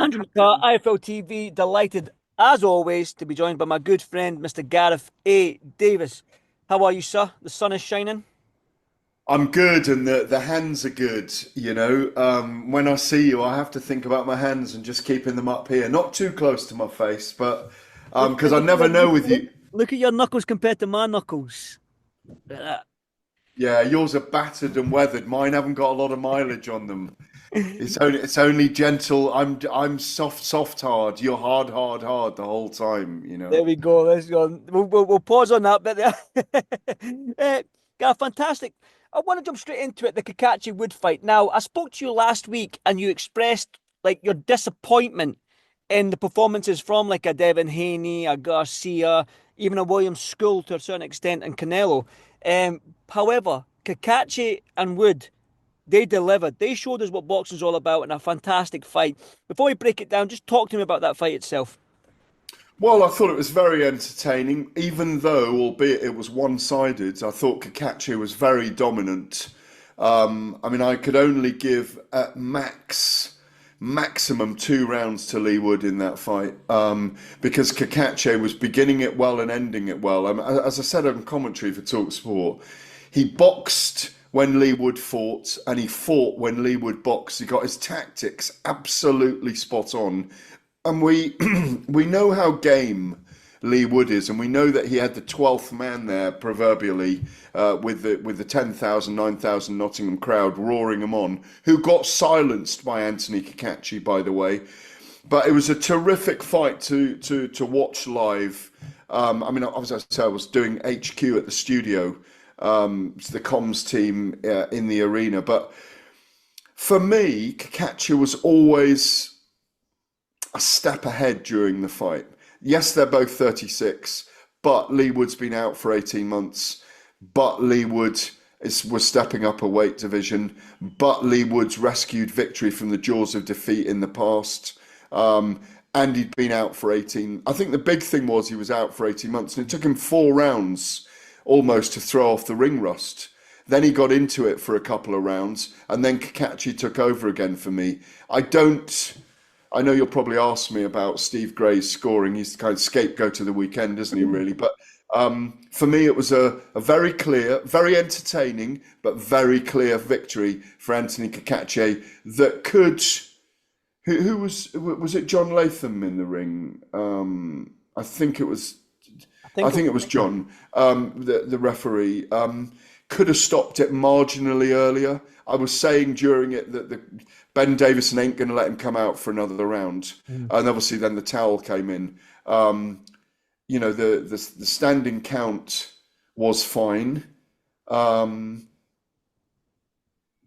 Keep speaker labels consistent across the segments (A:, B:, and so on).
A: Andrew McCart, iFLTV, delighted as always to be joined by my good friend, Mr. Gareth A. Davies. How are you, sir? The sun is shining.
B: I'm good, and the hands are good. When I see you, I have to think about my hands and just keeping them up here, not too close to my face, but
A: Look,
B: because I
A: look at
B: never
A: your,
B: know
A: look,
B: with
A: look,
B: you.
A: look at your knuckles compared to my knuckles. Look at
B: Yeah, yours are battered and weathered. Mine haven't got a lot of mileage on them.
A: that.
B: It's only gentle. I'm soft, soft, hard. You're hard, hard, hard the whole time.
A: There we go. Let's go. We'll pause on that bit there. Yeah, fantastic. I want to jump straight into it, the Kakachi Wood fight. Now, I spoke to you last week and you expressed like your disappointment in the performances from like a Devin Haney, a Garcia, even a William School to a certain extent, and Canelo. However, Kakachi and Wood, they delivered. They showed us what boxing's all about in a fantastic fight. Before we break it down, just talk to me about that fight itself.
B: Well, I thought it was very entertaining, even though, albeit it was one-sided. I thought Kakachi was very dominant. I mean, I could only give at maximum 2 rounds to Leigh Wood in that fight, because Kakachi was beginning it well and ending it well. As I said on commentary for TalkSport, he boxed when Leigh Wood fought, and he fought when Leigh Wood boxed. He got his tactics absolutely spot on, and we we know how game Leigh Wood is, and we know that he had the 12th man there proverbially, with the 10,000, 9,000 Nottingham crowd roaring him on, who got silenced by Anthony Cacace, by the way. But it was a terrific fight to watch live. I mean, obviously, I was doing HQ at the studio, the comms team in the arena, but for me, Kakachi was always a step ahead during the fight. Yes, they're both 36, but Leigh Wood's been out for 18 months. But Leigh Wood was stepping up a weight division. But Leigh Wood's rescued victory from the jaws of defeat in the past. And he'd been out for 18. I think the big thing was he was out for 18 months, and it took him 4 rounds almost to throw off the ring rust. Then he got into it for a couple of rounds, and then Kakachi took over again for me. I don't. I know you'll probably ask me about Steve Gray's scoring. He's the kind of scapegoat of the weekend, isn't he, really? But for me, it was a very clear, very entertaining, but very clear victory for Anthony Cacace that could. Who was it? John Latham in the ring? I think it was.
A: I
B: I
A: think it
B: think it was John, the referee. Could have stopped it marginally earlier. I was saying during it that Ben Davison ain't going to let him come out for another round,
A: was.
B: and obviously then the towel came in. The standing count was fine, um,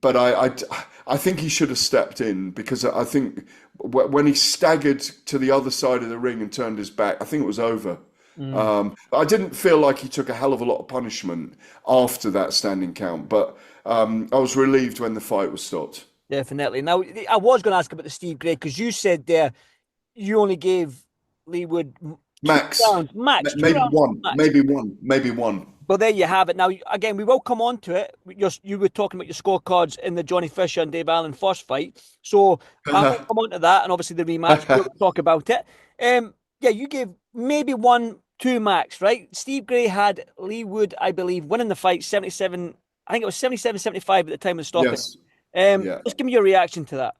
B: but I think he should have stepped in, because I think when he staggered to the other side of the ring and turned his back, I think it was over.
A: Mm.
B: But I didn't feel like he took a hell of a lot of punishment after that standing count, but I was relieved when the fight was stopped.
A: Definitely. Now, I was going to ask about the Steve Gray because you said there you only gave Leigh Wood two
B: Max,
A: rounds max, two
B: maybe
A: rounds
B: one,
A: max.
B: maybe one, maybe one.
A: Well, there you have it. Now, again, we will come on to it. You were talking about your scorecards in the Johnny Fisher and Dave Allen first fight. So I will come on to that and obviously the rematch. We'll talk about it. Yeah, you gave maybe one, two max, right? Steve Gray had Leigh Wood, I believe, winning the fight 77. I think it was 77, 75 at the time of stopping.
B: Yes, yeah.
A: Just give me your reaction to that.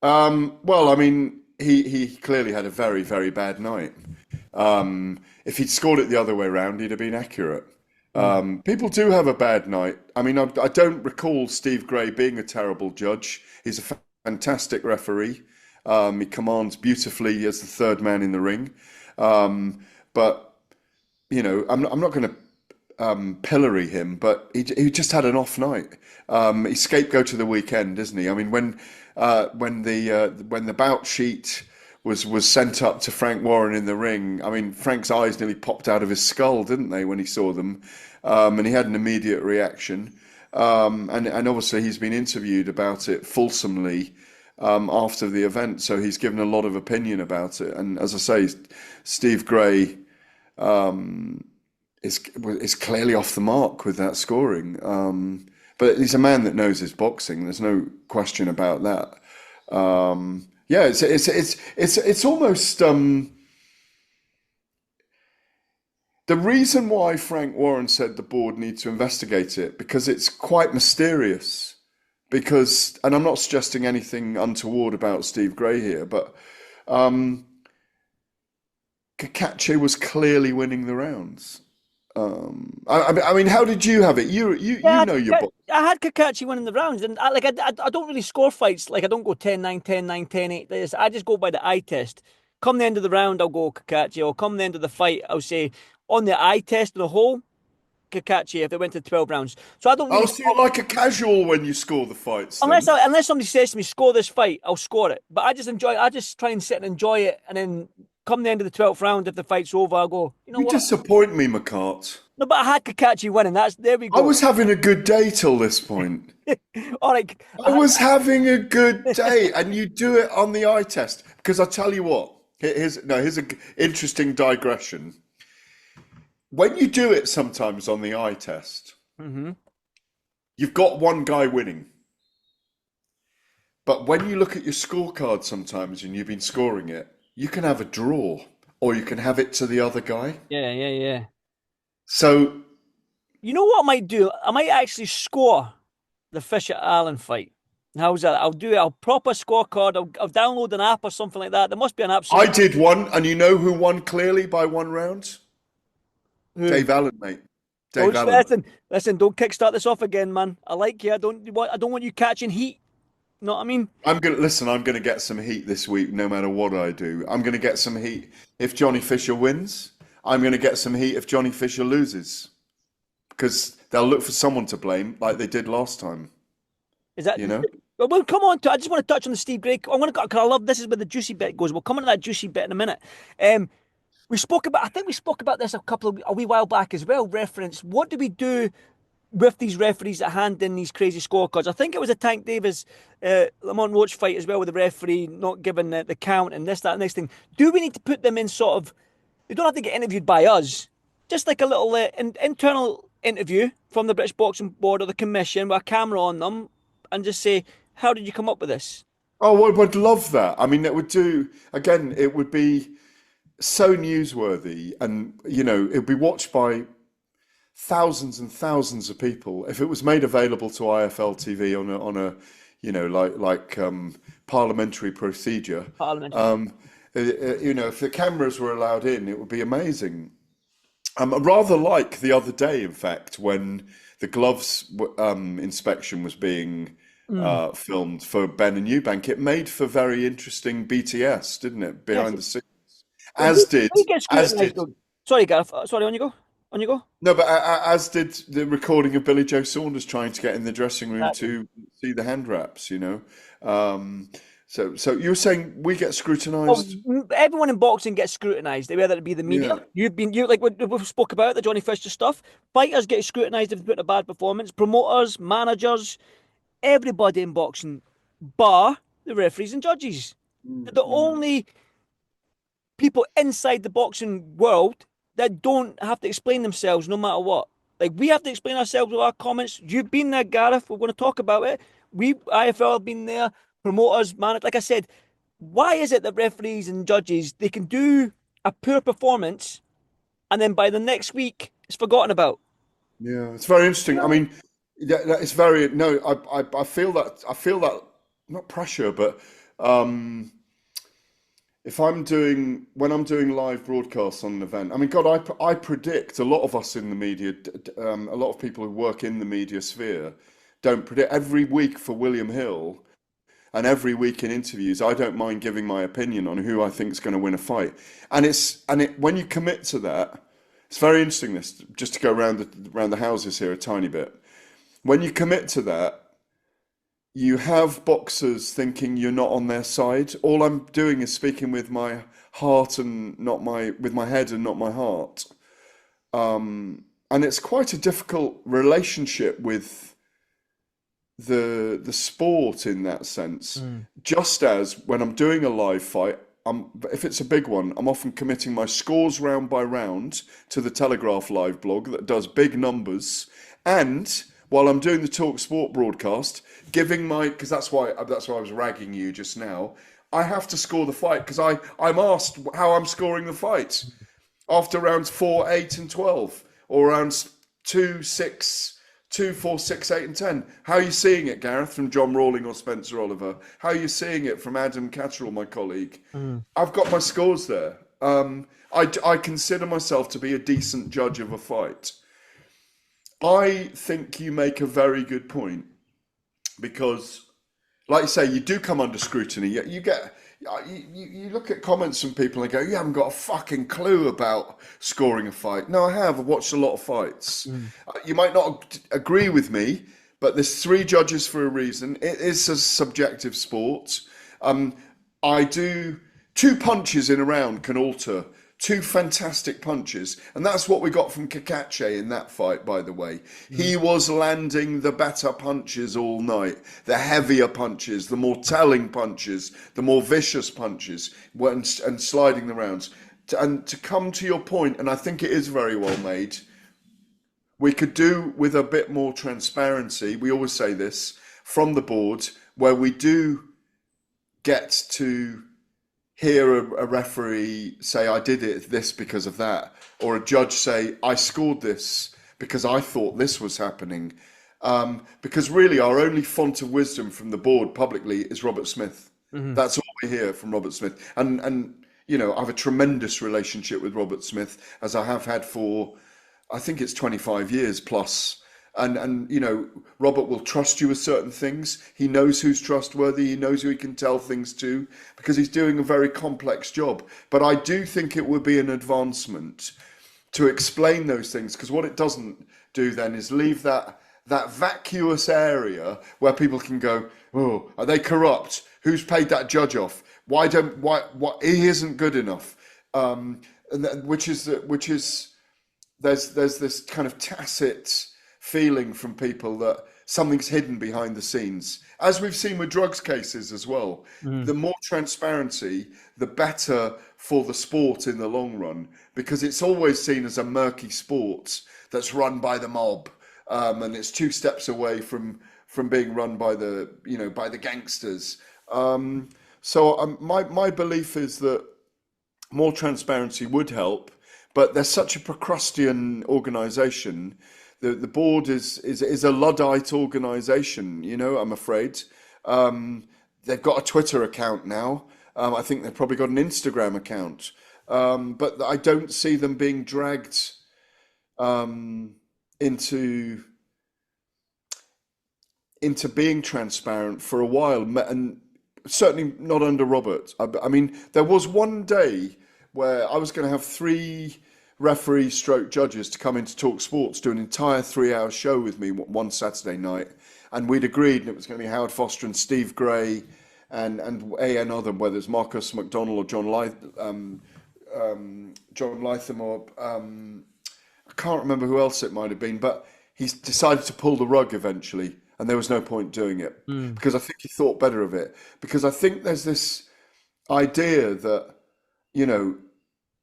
B: Well, I mean, he clearly had a very, very bad night. If he'd scored it the other way around, he'd have been accurate.
A: Mm.
B: People do have a bad night. I mean, I don't recall Steve Gray being a terrible judge. He's a fantastic referee. He commands beautifully as the third man in the ring. But I'm not going to pillory him, but he just had an off night. He's scapegoat to the weekend, isn't he? I mean, when the bout sheet was sent up to Frank Warren in the ring, I mean, Frank's eyes nearly popped out of his skull, didn't they, when he saw them? And he had an immediate reaction. And obviously he's been interviewed about it fulsomely after the event, so he's given a lot of opinion about it. And as I say, Steve Gray is clearly off the mark with that scoring. But he's a man that knows his boxing. There's no question about that. Yeah, it's almost the reason why Frank Warren said the board need to investigate it because it's quite mysterious. Because, and I'm not suggesting anything untoward about Steve Gray here, but um, Kakachi was clearly winning the rounds. I mean, how did you have it? You
A: Yeah,
B: know your book.
A: I had Kakachi winning the rounds, and I don't really score fights. Like I don't go 10-9, 10-9, 10-8. This I just go by the eye test. Come the end of the round, I'll go Kakachi. Or come the end of the fight, I'll say on the eye test, the whole Kakachi if it went to 12 rounds. So I don't
B: Oh,
A: really
B: so you're like a casual when you score the fights, then?
A: unless somebody says to me score this fight, I'll score it. But I just try and sit and enjoy it, and then come the end of the 12th round, if the fight's over, I'll go. You know
B: You
A: what?
B: disappoint me, McCart.
A: No, but I had Kakachi winning. That's there we
B: I
A: go.
B: was having a good day till this point.
A: All right,
B: I was having a good day, and you do it on the eye test. Because I tell you what, here's an interesting digression. When you do it sometimes on the eye test,
A: hmm
B: you've got one guy winning. But when you look at your scorecard sometimes and you've been scoring it, you can have a draw or you can have it to the other guy.
A: yeah.
B: So,
A: You know what I might do? I might actually score the Fisher Allen fight. How's that? I'll do it. I'll proper scorecard. I'll download an app or something like that. There must be an app
B: I
A: somewhere.
B: did one, and you know who won clearly by 1 round?
A: Who?
B: Dave Allen, mate. Dave
A: Don't
B: Allen.
A: listen. Don't kickstart this off again, man. I like you. I don't want you catching heat. You know what I mean?
B: I'm gonna get some heat this week, no matter what I do. I'm gonna get some heat if Johnny Fisher wins. I'm gonna get some heat if Johnny Fisher loses. Because they'll look for someone to blame, like they did last time,
A: Is that?
B: you know?
A: Well, come on. I just want to touch on the Steve Gray. I'm gonna. Cause I love this is where the juicy bit goes. We'll come into that juicy bit in a minute. Um, we spoke about. I think we spoke about this a wee while back as well. Reference. What do we do with these referees that hand in these crazy scorecards? I think it was a Tank Davies, Lamont Roach fight as well, with the referee not giving the count and this, that, and next thing. Do we need to put them in sort of? They don't have to get interviewed by us. Just like a little internal interview from the British Boxing Board or the Commission with a camera on them, and just say, "How did you come up with this?"
B: Oh, I would love that. I mean, it would do, again, it would be so newsworthy and, it would be watched by thousands and thousands of people if it was made available to IFLTV on a parliamentary procedure.
A: Parliamentary.
B: Um, if the cameras were allowed in, it would be amazing. Rather like the other day, in fact, when the gloves inspection was being
A: Mm.
B: filmed for Ben and Eubank, it made for very interesting BTS, didn't it?
A: Yes.
B: Behind the scenes,
A: Well, we get
B: as
A: scrutinised
B: did
A: though. Sorry, Gareth. Sorry, on you go. On you go.
B: no, but as did the recording of Billy Joe Saunders trying to get in the dressing room
A: Exactly.
B: to see the hand wraps. Um, so you were saying we get
A: Well,
B: scrutinised?
A: everyone in boxing gets scrutinised, whether it be the media.
B: Yeah.
A: You like we spoke about the Johnny Fisher stuff. Fighters get scrutinised if they put a bad performance. Promoters, managers, everybody in boxing, bar the referees and judges. They're the
B: Mm.
A: only people inside the boxing world that don't have to explain themselves no matter what. Like we have to explain ourselves with our comments. You've been there, Gareth. We're going to talk about it. We IFL have been there. Promoters, man. Like I said, why is it that referees and judges they can do a poor performance and then by the next week it's forgotten about?
B: Yeah, it's very
A: You
B: interesting. I
A: know?
B: mean, it's very no. I feel that not pressure, but um, if when I'm doing live broadcasts on an event, I mean, God, I predict a lot of us in the media, a lot of people who work in the media sphere, don't predict every week for William Hill and every week in interviews. I don't mind giving my opinion on who I think is going to win a fight, and when you commit to that. It's very interesting this, just to go around the houses here a tiny bit. When you commit to that, you have boxers thinking you're not on their side. All I'm doing is speaking with my heart and not my with my head and not my heart. And it's quite a difficult relationship with the sport in that sense.
A: Mm.
B: Just as when I'm doing a live fight, if it's a big one, I'm often committing my scores round by round to the Telegraph live blog that does big numbers, and while I'm doing the Talk Sport broadcast, giving my because that's why I was ragging you just now. I have to score the fight because I'm asked how I'm scoring the fight after rounds 4, 8, and 12, or rounds 2, 6, 2, 4, 6, 8, and 10. How are you seeing it, Gareth, from John Rawling or Spencer Oliver? How are you seeing it from Adam Catterall, my colleague?
A: Mm.
B: I've got my scores there. I consider myself to be a decent judge of a fight. I think you make a very good point because, like you say, you do come under scrutiny. You get you look at comments from people and go, "You haven't got a fucking clue about scoring a fight." No, I have. I've watched a lot of fights.
A: Mm.
B: You might not agree with me, but there's three judges for a reason. It is a subjective sport. I do two punches in a round can alter two fantastic punches, and that's what we got from Kakachi in that fight, by the way. He was landing the better punches all night, the heavier punches, the more telling punches, the more vicious punches, and sliding the rounds. And to come to your point, and I think it is very well made, we could do with a bit more transparency. We always say this from the board, where we do get to hear a referee say, I did it this because of that, or a judge say, I scored this because I thought this was happening. Because really our only font of wisdom from the board publicly is Robert Smith.
A: Mm-hmm.
B: That's all we hear from Robert Smith. And you know, I have a tremendous relationship with Robert Smith, as I have had for, I think it's 25 years plus. And you know, Robert will trust you with certain things. He knows who's trustworthy. He knows who he can tell things to because he's doing a very complex job. But I do think it would be an advancement to explain those things, because what it doesn't do then is leave that vacuous area where people can go, oh, are they corrupt? Who's paid that judge off? Why he isn't good enough? Which is there's this kind of tacit feeling from people that something's hidden behind the scenes, as we've seen with drugs cases as well.
A: Mm.
B: The more transparency, the better for the sport in the long run, because it's always seen as a murky sport that's run by the mob, and it's two steps away from being run by the gangsters. So my belief is that more transparency would help, but there's such a Procrustean organisation. The board is a Luddite organisation, you know, I'm afraid. They've got a Twitter account now. I think they've probably got an Instagram account. But I don't see them being dragged into being transparent for a while, and certainly not under Robert. I mean, there was one day where I was going to have three referees stroke judges to come into Talk Sports, do an entire 3-hour show with me one Saturday night, and we'd agreed, and it was going to be Howard Foster and Steve Gray and another, whether it's Marcus McDonnell or John Lytham or I can't remember who else it might have been, but he decided to pull the rug eventually, and there was no point doing it because I think he thought better of it. Because I think there's this idea that, you know,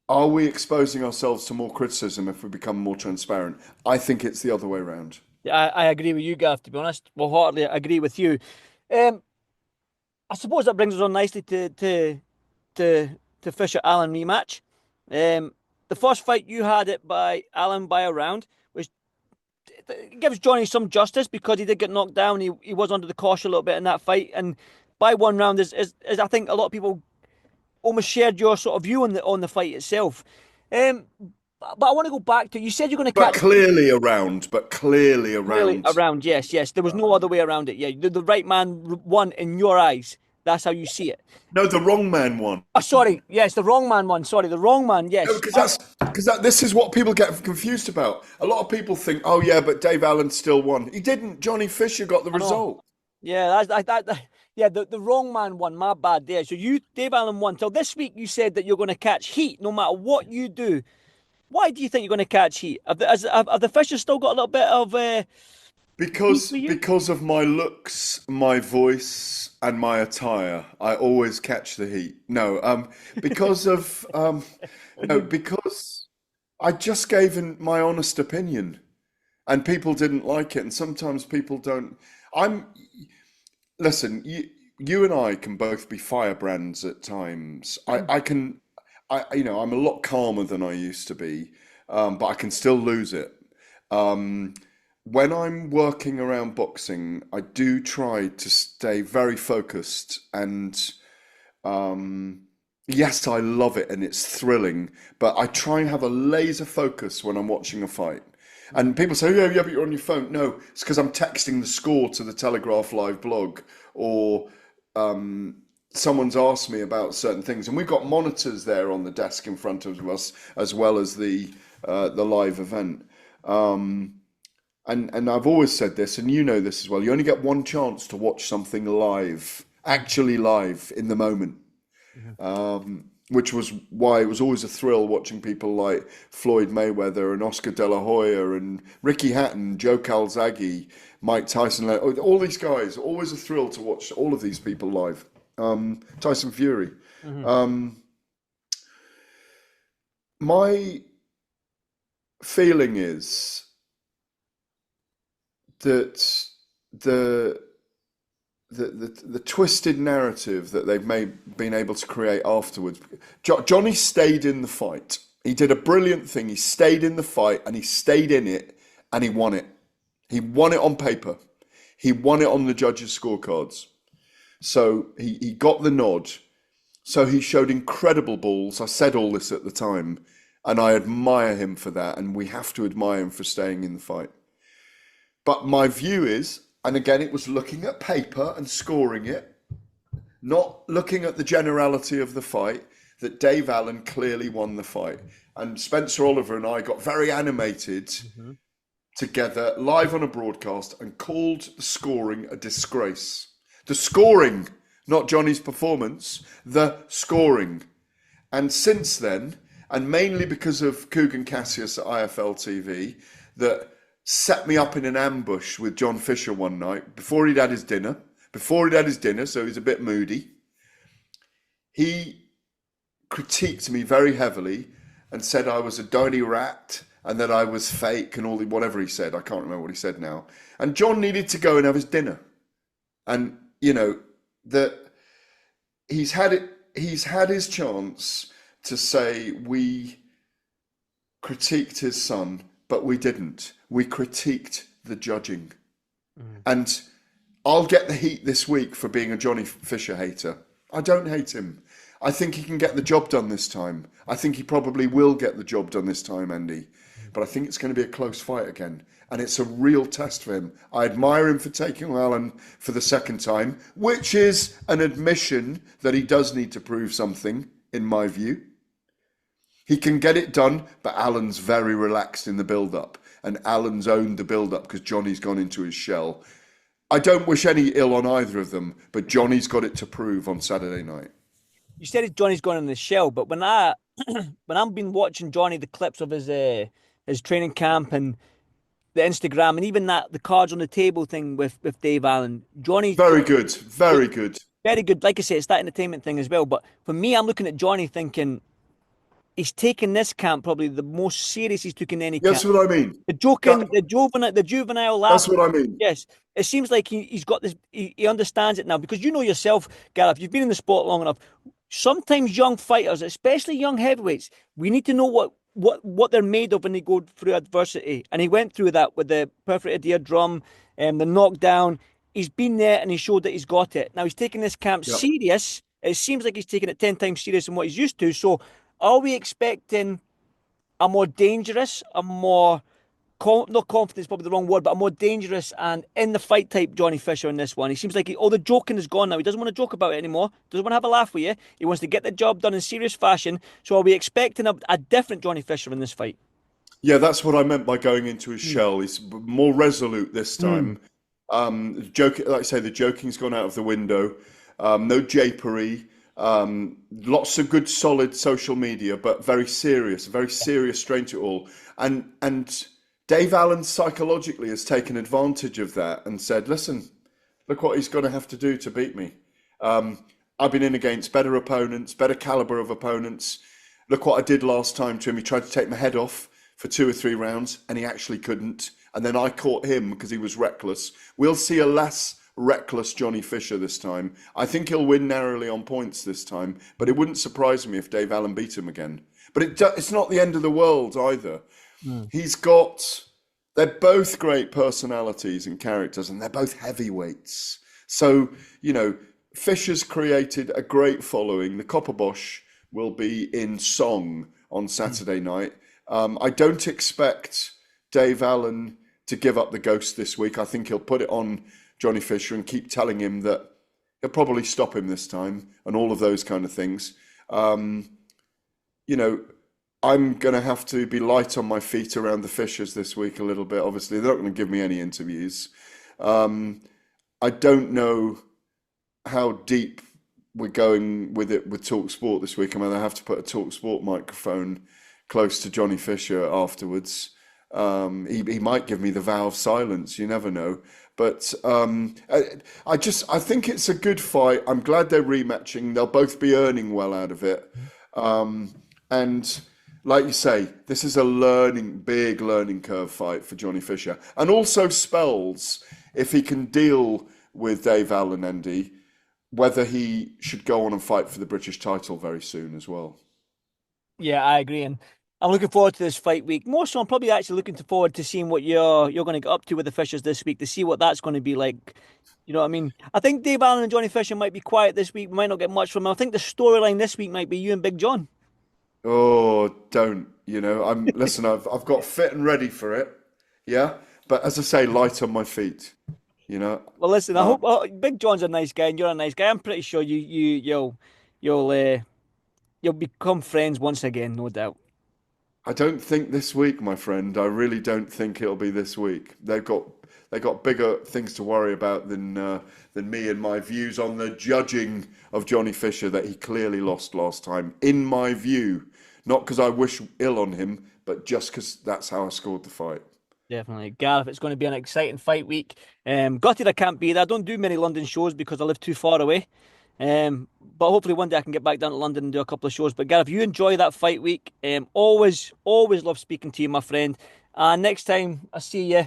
B: are we exposing ourselves to more criticism if we become more transparent? I think it's the other way around.
A: Yeah, I agree with you, Gav, to be honest. Wholeheartedly agree with you. Um, I suppose that brings us on nicely to Fisher Allen rematch. The first fight you had it by Allen by a round, which gives Johnny some justice because he did get knocked down. He was under the caution a little bit in that fight, and by one round is I think a lot of people almost shared your sort of view on the fight itself. But I want to go back to, you said you're going to
B: But
A: catch
B: clearly around,
A: really around. Yes. There was no other way around it. Yeah, the right man won in your eyes. That's how you see it.
B: No, the wrong man won.
A: Oh, sorry. Yes, the wrong man won. Sorry, the wrong man.
B: No,
A: Yes.
B: because this is what people get confused about. A lot of people think, oh yeah, but Dave Allen still won. He didn't. Johnny Fisher got the
A: I know.
B: result.
A: Yeah, yeah, the wrong man won. My bad there. So Dave Allen won. So this week you said that you're going to catch heat no matter what you do. Why do you think you're going to catch heat? Have the Fishers still got a little bit of heat for you?
B: Because of my looks, my voice, and my attire, I always catch the heat. No, because of no, because I just gave my honest opinion, and people didn't like it, and sometimes people don't. Listen. you and I can both be firebrands at times. I'm a lot calmer than I used to be, but I can still lose it. Um, when I'm working around boxing, I do try to stay very focused and yes, I love it and it's thrilling, but I try and have a laser focus when I'm watching a fight. And people say, "Yeah, yeah, but you're on your phone." No, it's because I'm texting the score to the Telegraph Live blog, or someone's asked me about certain things, and we've got monitors there on the desk in front of us, as well as the live event. Um, and I've always said this, and you know this as well. You only get one chance to watch something live, actually live in the moment,
A: Mhm.
B: which was why it was always a thrill watching people like Floyd Mayweather and Oscar De La Hoya and Ricky Hatton, Joe Calzaghe, Mike Tyson, all these guys. Always a thrill to watch all of these people live. Tyson Fury.
A: Mhm.
B: Um, my feeling is that the the twisted narrative that been able to create afterwards. Johnny stayed in the fight. He did a brilliant thing. He stayed in the fight and he stayed in it and he won it. He won it on paper. He won it on the judges' scorecards. So he got the nod. So he showed incredible balls. I said all this at the time, and I admire him for that. And we have to admire him for staying in the fight. But my view is, and again, it was looking at paper and scoring it, not looking at the generality of the fight, that Dave Allen clearly won the fight. And Spencer Oliver and I got very animated
A: Mhm.
B: together live on a broadcast and called the scoring a disgrace. The scoring, not Johnny's performance, the scoring. And since then, and mainly because of Kugan Cassius at IFLTV, that set me up in an ambush with John Fisher one night before he'd had his dinner. Before he'd had his dinner, so he's a bit moody. He critiqued me very heavily and said I was a dirty rat and that I was fake and all the whatever he said. I can't remember what he said now. And John needed to go and have his dinner. And that he's had it. He's had his chance to say we critiqued his son, but we didn't. We critiqued the judging.
A: Mhm.
B: And I'll get the heat this week for being a Johnny Fisher hater. I don't hate him. I think he can get the job done this time. I think he probably will get the job done this time, Andy. But I think it's going to be a close fight again. And it's a real test for him. I admire him for taking Allen for the second time, which is an admission that he does need to prove something, in my view. He can get it done, but Allen's very relaxed in the build-up. And Allen's owned the build-up because Johnny's gone into his shell. I don't wish any ill on either of them, but Johnny's got it to prove on Saturday night.
A: You said Johnny's gone in the shell, but when I when I've been watching Johnny, the clips of his training camp and the Instagram and even that the cards on the table thing with Dave Allen, Johnny
B: Very good, very good.
A: very good. Like I say, it's that entertainment thing as well. But for me, I'm looking at Johnny thinking he's taken this camp probably the most serious he's taken any camp.
B: That's what I mean.
A: The joking,
B: That,
A: the juvenile
B: that's
A: laughter.
B: what I mean.
A: Yes, it seems like he's got this. He understands it now because you know yourself, Gareth. You've been in the sport long enough. Sometimes young fighters, especially young heavyweights, we need to know what they're made of when they go through adversity. And he went through that with the perforated eardrum and the knockdown. He's been there and he showed that he's got it. Now he's taking this camp
B: Yeah.
A: serious. It seems like he's taking it 10 times serious than what he's used to. So are we expecting a more dangerous, a more not confidence, probably the wrong word, but a more dangerous and in the fight type Johnny Fisher in this one? He seems like all the joking is gone now. He doesn't want to joke about it anymore. Doesn't want to have a laugh with you. He wants to get the job done in serious fashion. So are we expecting a different Johnny Fisher in this fight?
B: Yeah, that's what I meant by going into his
A: Mm.
B: shell. He's more resolute this
A: Mm.
B: time. Like I say, the joking's gone out of the window. No japery. Lots of good, solid social media, but very serious strain to it all. And Dave Allen psychologically has taken advantage of that and said, "Listen, look what he's going to have to do to beat me. I've been in against better opponents, better caliber of opponents. Look what I did last time to him. He tried to take my head off for 2 or 3 rounds, and he actually couldn't. And then I caught him because he was reckless. We'll see a less reckless Johnny Fisher this time. I think he'll win narrowly on points this time, but it wouldn't surprise me if Dave Allen beat him again. But it's not the end of the world either.
A: Mm.
B: He's got, they're both great personalities and characters, and they're both heavyweights. So, Fisher's created a great following. The Copperbosch will be in song on Saturday night. I don't expect Dave Allen to give up the ghost this week. I think he'll put it on Johnny Fisher and keep telling him that he'll probably stop him this time and all of those kind of things. I'm going to have to be light on my feet around the Fishers this week a little bit. Obviously, they're not going to give me any interviews. I don't know how deep we're going with it with Talk Sport this week. I mean, I have to put a Talk Sport microphone close to Johnny Fisher afterwards. He might give me the vow of silence. You never know. But I think it's a good fight. I'm glad they're rematching. They'll both be earning well out of it. And like you say, this is a big learning curve fight for Johnny Fisher. And also spells, if he can deal with Dave Allen, Andy, whether he should go on and fight for the British title very soon as well.
A: Yeah, I agree. And I'm looking forward to this fight week. More so, I'm probably actually looking forward to seeing what you're going to get up to with the Fishers this week, to see what that's going to be like. You know what I mean? I think Dave Allen and Johnny Fisher might be quiet this week. We might not get much from them. I think the storyline this week might be you and Big John.
B: Oh, don't, listen, I've got fit and ready for it. Yeah. But as I say, light on my feet,
A: Well, listen, I
B: Um,
A: hope Big John's a nice guy and you're a nice guy. I'm pretty sure you'll become friends once again, no doubt.
B: I don't think this week, my friend. I really don't think it'll be this week. They've got bigger things to worry about than me and my views on the judging of Johnny Fisher that he clearly lost last time. In my view, not because I wish ill on him, but just because that's how I scored the fight.
A: Definitely. Gareth, it's going to be an exciting fight week. Gutted I can't be there. I don't do many London shows because I live too far away. But hopefully one day I can get back down to London and do a couple of shows. But Gareth, you enjoy that fight week. Always love speaking to you, my friend. And next time I see you,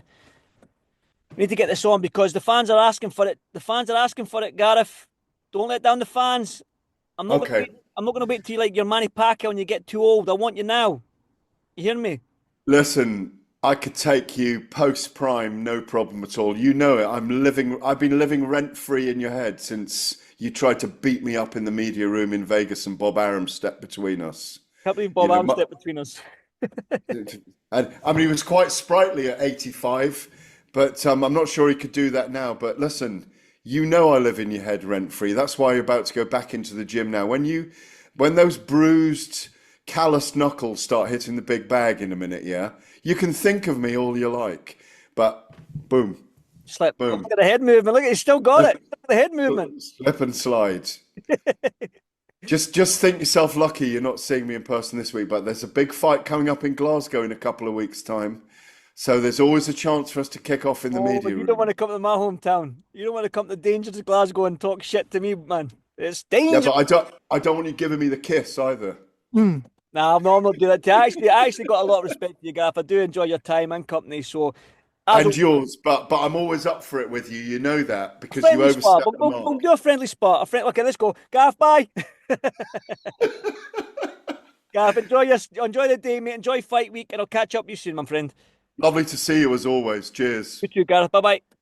A: we need to get this on because the fans are asking for it. The fans are asking for it, Gareth. Don't let down the fans. I'm not going to
B: Okay,
A: wait. I'm not going to wait till you like your Manny Pacquiao and you get too old. I want you now. You hear me?
B: listen, I could take you post prime, no problem at all. You know it. I've been living rent free in your head since you tried to beat me up in the media room in Vegas and Bob Arum stepped between us.
A: Can't believe
B: You
A: Bob
B: know,
A: Arum stepped between us.
B: and I mean, he was quite sprightly at 85, but I'm not sure he could do that now. But listen, I live in your head rent free. That's why you're about to go back into the gym now. When those bruised, calloused knuckles start hitting the big bag in a minute, yeah, you can think of me all you like, but boom,
A: Slip. Look
B: boom,
A: at the head movement. Look, he's still got it.
B: slip,
A: Look at the head movement.
B: slip and slide. Just think yourself lucky you're not seeing me in person this week, but there's a big fight coming up in Glasgow in a couple of weeks' time. So there's always a chance for us to kick off in the
A: Oh,
B: media
A: but you don't want
B: room.
A: to come to my hometown. You don't want to come to dangerous Glasgow and talk shit to me, man. It's
B: Yeah,
A: dangerous.
B: but I don't want you giving me the kiss either.
A: Hmm. Nah, I'm not doing that. I actually got a lot of respect for you, Gaff. I do enjoy your time and company. So, as
B: And
A: always,
B: yours, but I'm always up for it with you. You know that
A: a
B: because you
A: friendly spot.
B: overstep
A: We'll,
B: the
A: we'll, we'll
B: mark.
A: do a friendly spot. Okay, let's go. Gaff, bye. Gaff, enjoy the day, mate. Enjoy fight week, and I'll catch up with you soon, my friend.
B: Lovely to see you as always. Cheers.
A: You too, Gareth. Bye bye.